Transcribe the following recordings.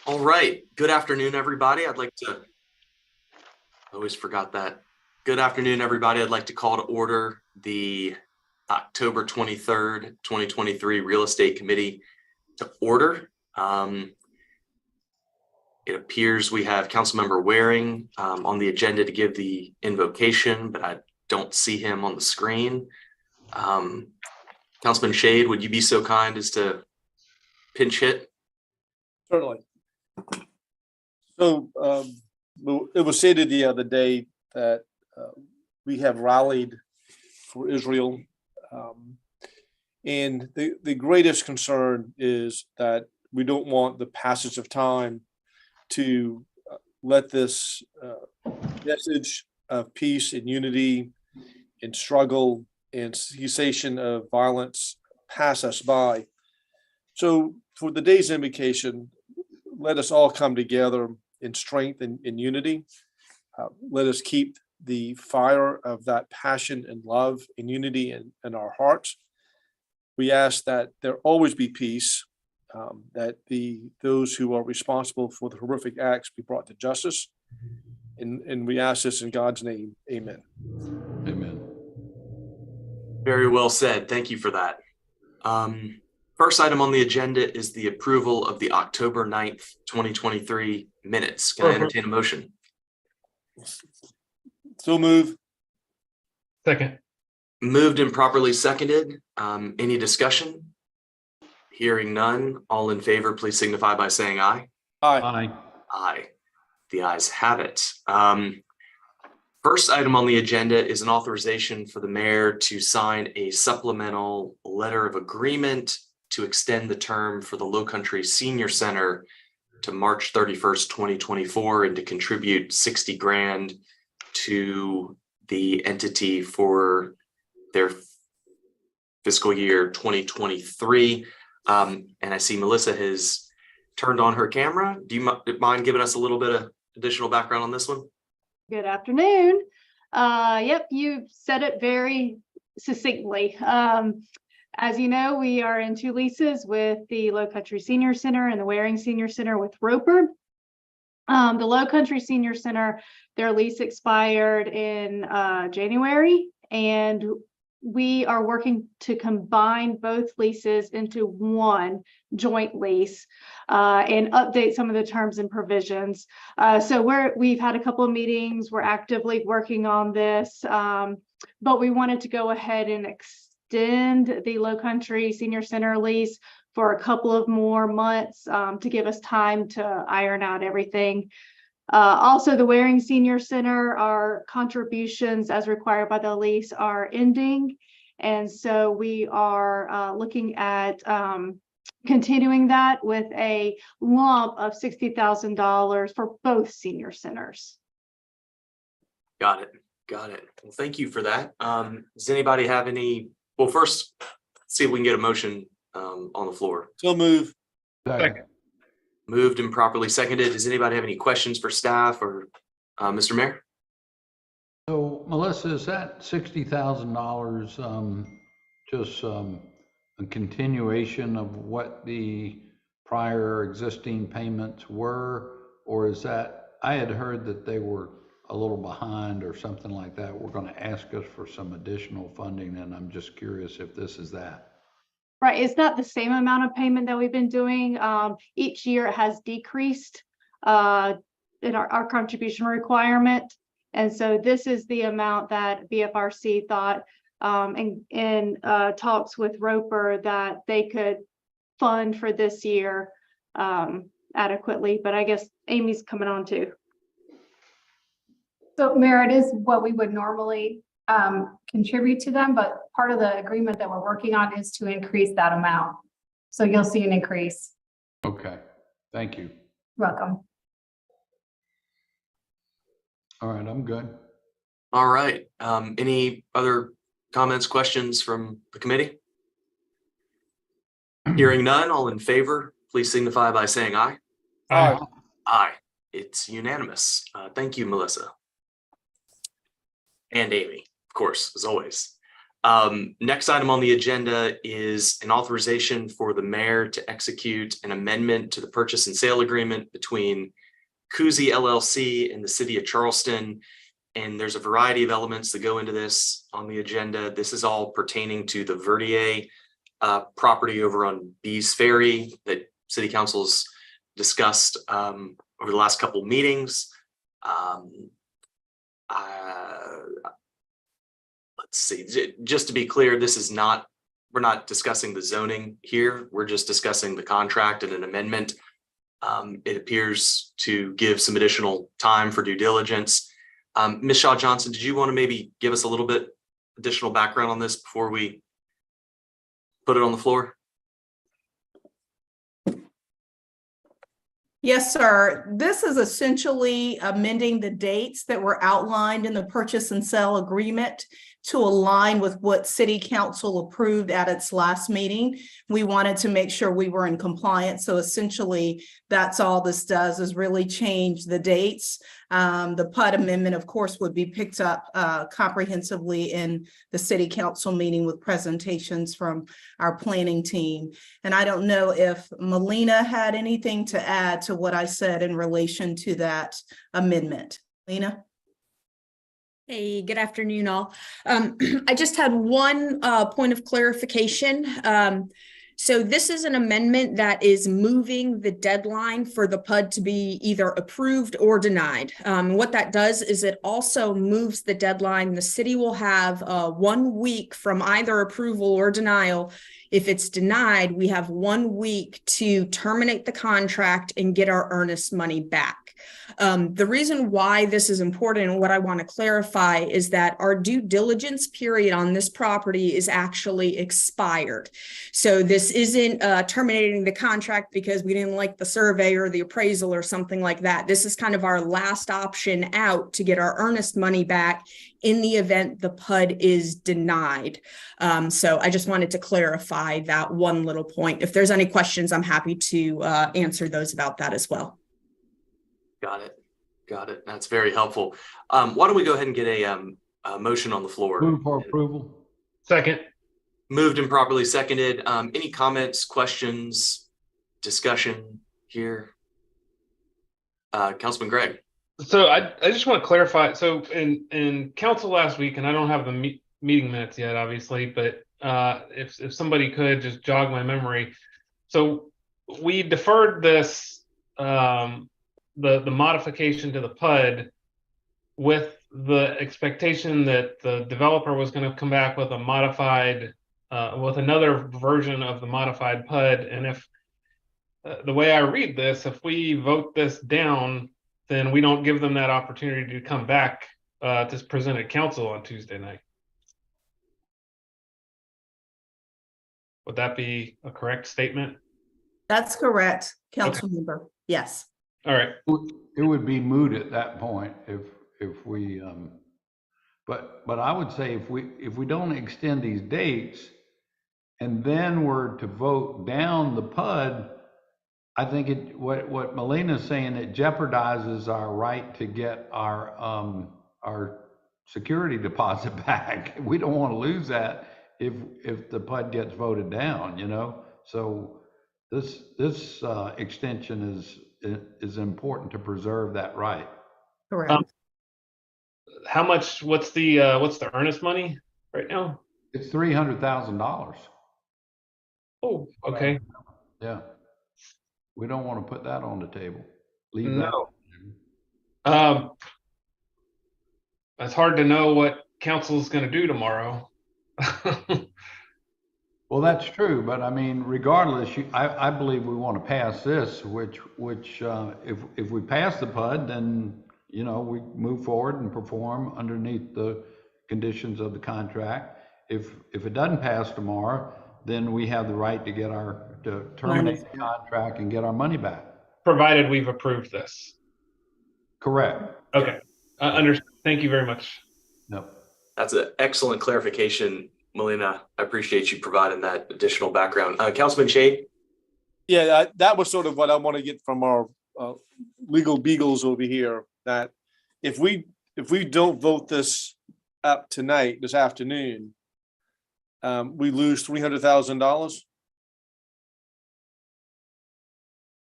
All right. Good afternoon, everybody. I always forgot that. Good afternoon, everybody. I'd like to call to order the October 23rd, 2023 Real Estate Committee to order. It appears we have Councilmember Waring on the agenda to give the invocation, but I don't see him on the screen. Councilman Shade, would you be so kind as to pinch hit? Certainly. So it was stated the other day that we have rallied for Israel. And the greatest concern is that we don't want the passage of time to let this message of peace and unity and struggle and cessation of violence pass us by. So for the day's invocation, let us all come together in strength and in unity. Let us keep the fire of that passion and love and unity in our hearts. We ask that there always be peace, that those who are responsible for the horrific acts be brought to justice. And we ask this in God's name. Amen. Amen. Very well said. Thank you for that. First item on the agenda is the approval of the October 9th, 2023 minutes. Can I entertain a motion? So move. Second. Moved and properly seconded. Any discussion? Hearing none. All in favor, please signify by saying aye. Aye. Aye. Aye. The ayes have it. First item on the agenda is an authorization for the mayor to sign a supplemental letter of agreement to extend the term for the Low Country Senior Center to March 31st, 2024, and to contribute 60 grand to the entity for their fiscal year 2023. And I see Melissa has turned on her camera. Do you mind giving us a little bit of additional background on this one? Good afternoon. Yep, you said it very succinctly. As you know, we are in two leases with the Low Country Senior Center and the Waring Senior Center with Roper. The Low Country Senior Center, their lease expired in January, and we are working to combine both leases into one joint lease and update some of the terms and provisions. So we've had a couple of meetings. We're actively working on this, but we wanted to go ahead and extend the Low Country Senior Center lease for a couple of more months to give us time to iron out everything. Also, the Waring Senior Center, our contributions as required by the lease are ending. And so we are looking at continuing that with a lump of $60,000 for both senior centers. Got it. Got it. Well, thank you for that. Does anybody have any? Well, first, see if we can get a motion on the floor. So move. Second. Moved and properly seconded. Does anybody have any questions for staff or Mr. Mayor? So Melissa, is that $60,000 just a continuation of what the prior existing payments were? Or is that, I had heard that they were a little behind or something like that. We're going to ask us for some additional funding, and I'm just curious if this is that. Right, it's not the same amount of payment that we've been doing. Each year it has decreased in our contribution requirement. And so this is the amount that BFRC thought in talks with Roper that they could fund for this year adequately. But I guess Amy's coming on too. So Mayor, it is what we would normally contribute to them, but part of the agreement that we're working on is to increase that amount. So you'll see an increase. Okay, thank you. Welcome. All right, I'm good. All right. Any other comments, questions from the committee? Hearing none, all in favor, please signify by saying aye. Aye. Aye. It's unanimous. Thank you, Melissa. And Amy, of course, as always. Next item on the agenda is an authorization for the mayor to execute an amendment to the purchase and sale agreement between Kuzi LLC and the city of Charleston. And there's a variety of elements that go into this on the agenda. This is all pertaining to the Verdier property over on Bees Ferry that city council's discussed over the last couple of meetings. Let's see, just to be clear, this is not, we're not discussing the zoning here. We're just discussing the contract and an amendment. It appears to give some additional time for due diligence. Ms. Shaw Johnson, did you want to maybe give us a little bit additional background on this before we put it on the floor? Yes, sir. This is essentially amending the dates that were outlined in the purchase and sale agreement to align with what City Council approved at its last meeting. We wanted to make sure we were in compliance. So essentially, that's all this does, is really change the dates. The PUD amendment, of course, would be picked up comprehensively in the City Council meeting with presentations from our planning team. And I don't know if Melina had anything to add to what I said in relation to that amendment. Lena? Hey, good afternoon, all. I just had one point of clarification. So this is an amendment that is moving the deadline for the PUD to be either approved or denied. What that does is it also moves the deadline. The city will have 1 week from either approval or denial. If it's denied, we have 1 week to terminate the contract and get our earnest money back. The reason why this is important and what I want to clarify is that our due diligence period on this property is actually expired. So this isn't terminating the contract because we didn't like the survey or the appraisal or something like that. This is kind of our last option out to get our earnest money back in the event the PUD is denied. So I just wanted to clarify that one little point. If there's any questions, I'm happy to answer those about that as well. Got it. Got it. That's very helpful. Why don't we go ahead and get a motion on the floor? Move for approval. Second. Moved and properly seconded. Any comments, questions, discussion here? Councilman Gregg. So I just want to clarify. So in council last week, and I don't have the meeting minutes yet, obviously, but if somebody could just jog my memory. So we deferred this, the modification to the PUD with the expectation that the developer was going to come back with a modified, with another version of the modified PUD. And if the way I read this, if we vote this down, then we don't give them that opportunity to come back to present at council on Tuesday night. Would that be a correct statement? That's correct, council member. Yes. All right. It would be moot at that point if we, but I would say if we don't extend these dates and then we're to vote down the PUD, I think what Melina's saying, it jeopardizes our right to get our security deposit back. We don't want to lose that if the PUD gets voted down, you know? So this extension is important to preserve that right. Correct. How much? What's the earnest money right now? It's $300,000. Oh, okay. Yeah. We don't want to put that on the table. Leave No. that. It's hard to know what council's going to do tomorrow. Well, that's true, but I mean, regardless, I believe we want to pass this, which if we pass the PUD, then, you know, we move forward and perform underneath the conditions of the contract. If it doesn't pass tomorrow, then we have the right to get to terminate the contract and get our money back. Provided we've approved this. Correct. Okay. Understood. Thank you very much. No. That's an excellent clarification, Melina. I appreciate you providing that additional background. Councilman Shade? Yeah, that was sort of what I want to get from our legal beagles over here, that if we don't vote this up tonight, this afternoon, we lose $300,000?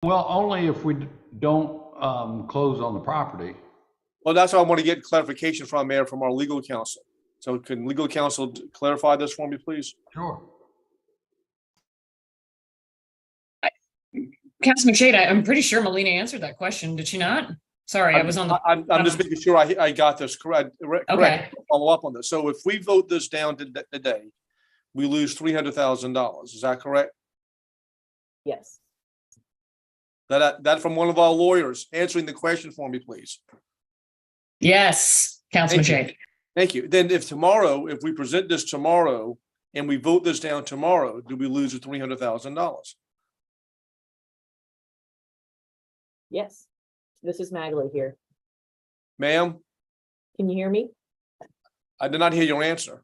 Well, only if we don't close on the property. Well, that's what I want to get clarification from, Mayor, from our legal counsel. So can legal counsel clarify this for me, please? Sure. Councilman Shade, I'm pretty sure Melina answered that question. Did she not? Sorry, I was on the. I'm just making sure I got this correct. Okay. Follow up on this. So if we vote this down today, we lose $300,000. Is that correct? Yes. That from one of our lawyers answering the question for me, please. Yes, Councilman Thank you. Shade. Thank you. Then if we present this tomorrow and we vote this down tomorrow, do we lose the $300,000? Yes. This is Magley here. Ma'am, Can you hear me? I did not hear your answer.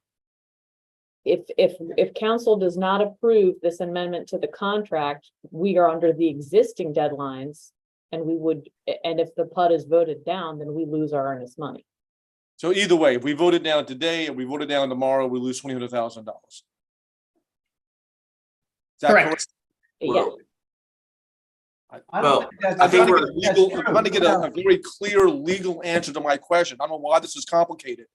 If council does not approve this amendment to the contract, we are under the existing deadlines. And if the PUD is voted down, then we lose our earnest money. So either way, if we vote it down today and we vote it down tomorrow, we lose $300,000. Is that Correct. Yes. Well, I I'm think trying to get a very clear legal answer to my question. I don't know why this is complicated.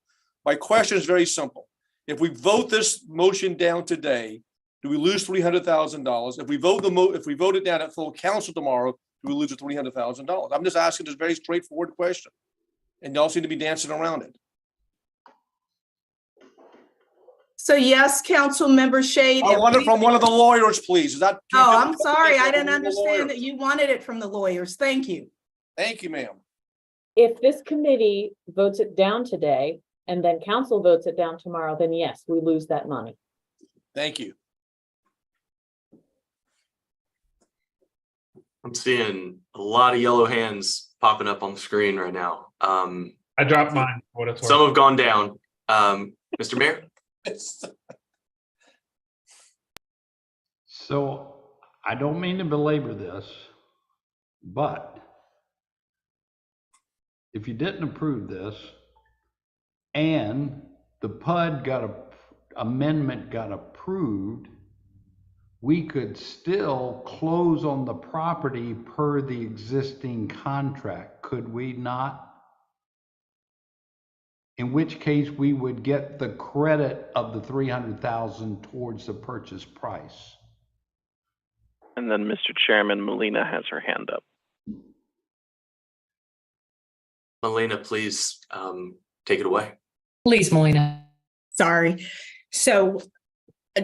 My question is very simple. If we vote this motion down today, do we lose $300,000? If we vote it down at full council tomorrow, do we lose the $300,000? I'm just asking this very straightforward question, and y'all seem to be dancing around it. So yes, council member Shade. I want it from one of the lawyers, please. Is that? Oh, I'm sorry. I didn't One of the lawyers. understand that you wanted it from the lawyers. Thank you. Thank you, ma'am. If this committee votes it down today and then council votes it down tomorrow, then yes, we lose that money. Thank you. I'm seeing a lot of yellow hands popping up on the screen right now. I dropped mine for what it's worth. Some have gone down. Mr. Mayor? So I don't mean to belabor this, but if you didn't approve this and the PUD amendment got approved, we could still close on the property per the existing contract, could we not? In which case we would get the credit of the $300,000 towards the purchase price. And then, Mr. Chairman, Melina has her hand up. Melina, please take it away. Please, Melina. Sorry. So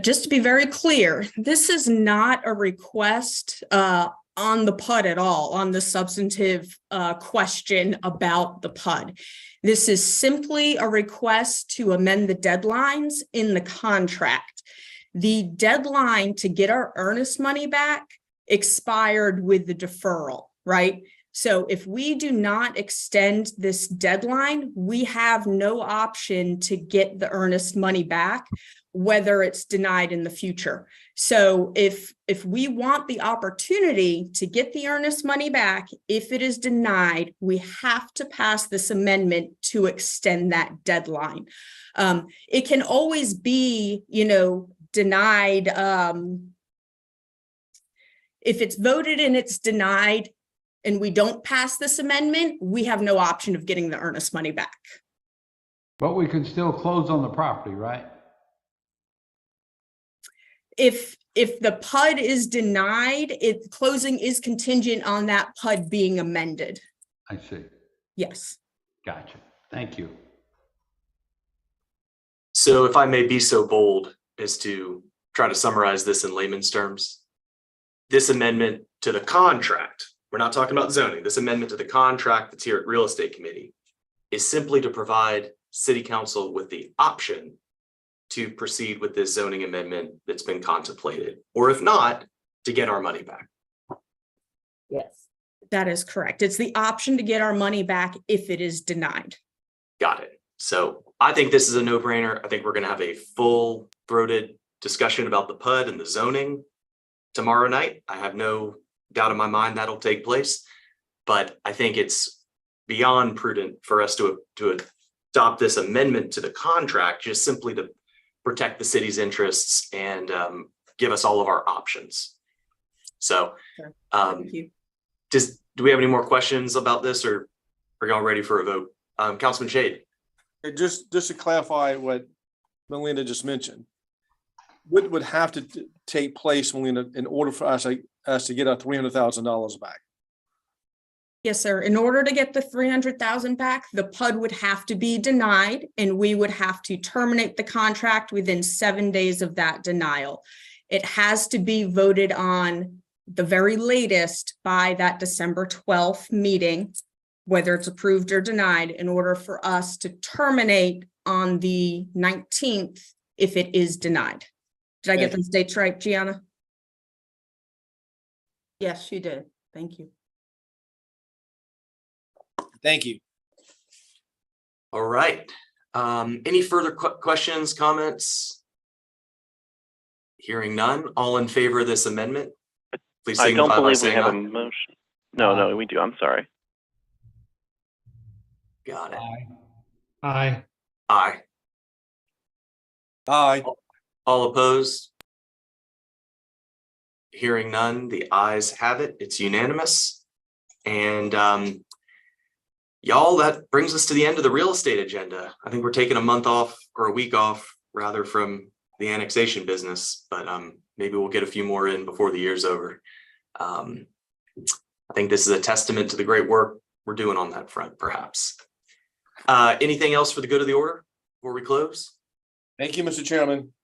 just to be very clear, this is not a request on the PUD at all, on the substantive question about the PUD. This is simply a request to amend the deadlines in the contract. The deadline to get our earnest money back expired with the deferral, right? So if we do not extend this deadline, we have no option to get the earnest money back, whether it's denied in the future. So if we want the opportunity to get the earnest money back, if it is denied, we have to pass this amendment to extend that deadline. It can always be, denied. If it's voted and it's denied and we don't pass this amendment, we have no option of getting the earnest money back. But we can still close on the property, right? If the PUD is denied, closing is contingent on that PUD being amended. I see. Yes. Gotcha. Thank you. So if I may be so bold as to try to summarize this in layman's terms, this amendment to the contract, we're not talking about zoning, this amendment to the contract that's here at Real Estate Committee is simply to provide City Council with the option to proceed with this zoning amendment that's been contemplated, or if not, to get our money back. Yes. That is correct. It's the option to get our money back if it is denied. Got it. So I think this is a no-brainer. I think we're going to have a full-throated discussion about the PUD and the zoning tomorrow night. I have no doubt in my mind that'll take place, but I think it's beyond prudent for us to adopt this amendment to the contract just simply to protect the city's interests and give us all of our options. So Thank you. do we have any more questions about this, or are y'all ready for a vote? Councilman Shade. And just to clarify what Melinda just mentioned, what would have to take place, Melinda, in order for us to get our $300,000 back? Yes, sir. In order to get the 300,000 back, the PUD would have to be denied and we would have to terminate the contract within 7 days of that denial. It has to be voted on the very latest by that December 12th meeting, whether it's approved or denied, in order for us to terminate on the 19th if it is denied. Did I get those dates right, Gianna? Yes, you did. Thank you. Thank you. All right. Any further questions, comments? Hearing none, all in favor of this amendment? Please I don't signify by believe we saying have a aye. motion. No, we do. I'm sorry. Got it. Aye. Aye. Aye. All opposed? Hearing none, the ayes have it. It's unanimous. And y'all, that brings us to the end of the real estate agenda. I think we're taking a month off, or a week off rather, from the annexation business, but maybe we'll get a few more in before the year's over. I think this is a testament to the great work we're doing on that front, perhaps. Anything else for the good of the order before we close? Thank you, Mr. Chairman.